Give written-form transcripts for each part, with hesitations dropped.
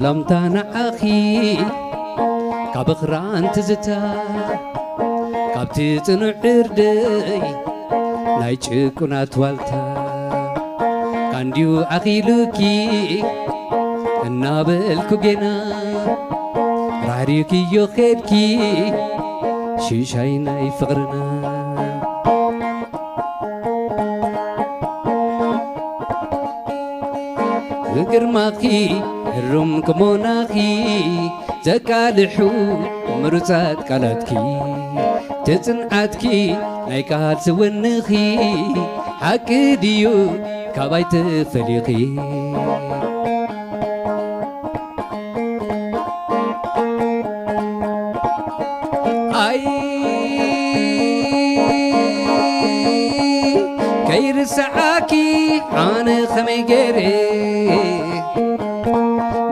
لم تانا أخي كابخران تزتا كابتي تنعردي نايتشكونا توالتا كانديو أخي لوكي النابلكو جينا راريكي يو خيركي شيشاينا يفغرنا قرماخي الرم كموناخي زكالحو مرزات كالاتكي تزنعاتكي نايكال سونخي حكي ديو كابايت فليخي اي كير سعاكي عن خمي غيري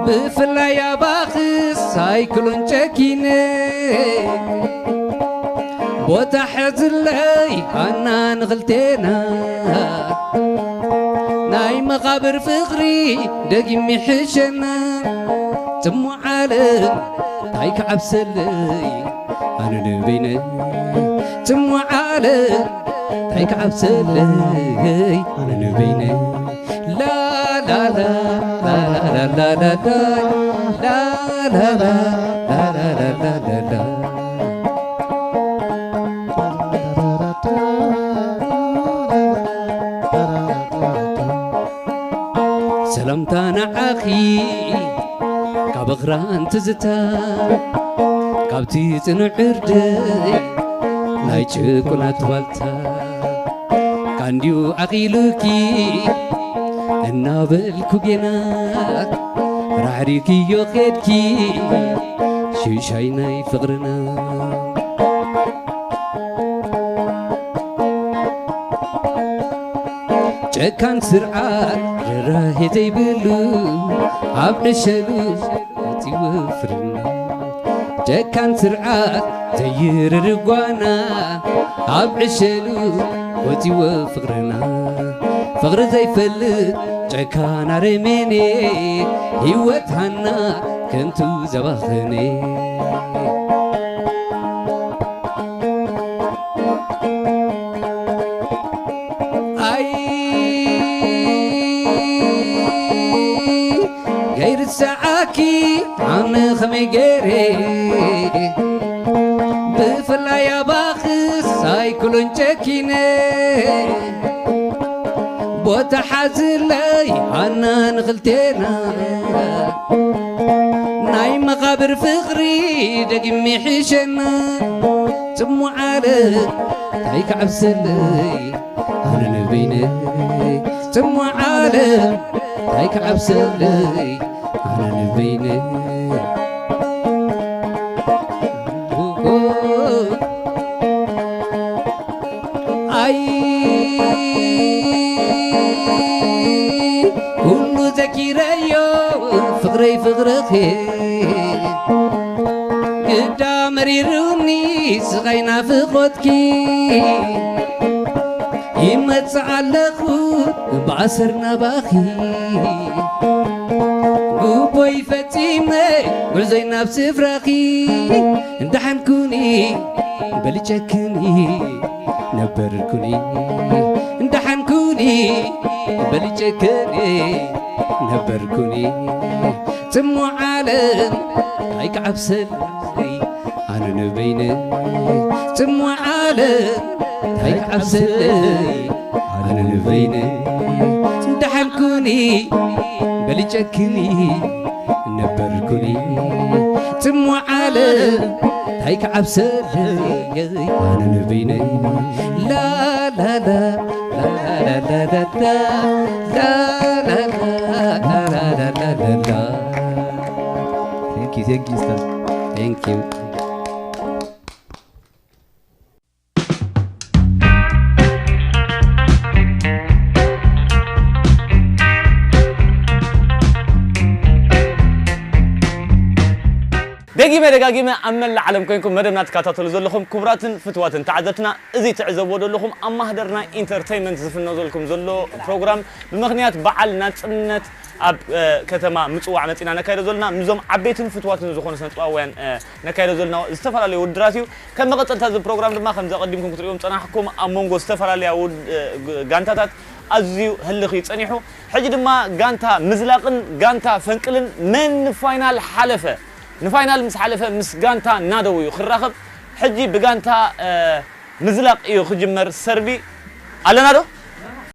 بفلا يا باخس سايكلون تشكيني بوتا حزلي انا نغلتينا ناي مقابر فخري دقيمي حشنا تمو عالم تايك عبسلي انا نبينا تمو عالم تايك عبسلي انا نبينا لا لا لا لا لا لا لا لا لا لا لا لا سلامتانا أخي كابغران تزتا كابتي تنعردي لايتشكونا توالتا كانديو أخي لوكي النابلكو جينا رعريكي يو خيركي شيشاينا يفغرنا جكان سرعات راهي زيبلو عبد الشلوش وفرنا جكان سرعات زير رقوانا عبد الشلوش وفرنا فغر زي فلت جكان عرميني هيوتهنا كنتو زباخني غير السعاكي عن خمي غيري بفلا يا باخس سايكلون تشكيني بوتا حازلي عنا نغلتينا ناي مقابر فخري دقمي حشنا تمو عالم تايك عبسلي انا نبيني تمو عالم تايك عبسلي انا نبيني كل ذكريو فغري قدا مريروني سغينا في خدكي يمت علخو بعصرنا باخي قوبوي فتيمي قرزينا بسفراخي اندحن كوني بلي جاكني نبركوني اندحن كوني بلي جاكني نبركوني تمو عالم هيك عبسلي انا نبيني تمو عالم هيك عبسلي انا نبيني اندحن كوني بلي جاكني نبركوني تمو عالم هيك عبسلي انا نبيني لا لا لا لا لا لا لا لا لا لا لا لا Thank you, Ustaz. Thank you. دقيمة أمل العالم كونكم مدمنا تكاتاتلو زلكم كبراتن فتواتن تعزتنا إذي تعزبوا دلكم أما هدرنا انترتينمنت زفنا زلكم زلو بروجرام بمغنيات بعلنا تمنت أب كتما متوع متينا نكايد زولنا مزوم عبيتن فتواتن زخون سنة وين نكايد زولنا استفر عليه ودراسيو كم قطعت هذا البرنامج ما خم قدمكم كتريهم أنا حكم أمونغو استفر عليه ود جانتات أزيو هاللي تصنيحه حجد ما جانتا مزلاقن جانتا فنكلن من فاينال حلفة نفاينال مس حلفة مس جانتا نادوي خرخب حجي بجانتا مزلاق إيو خجمر سربي على نادو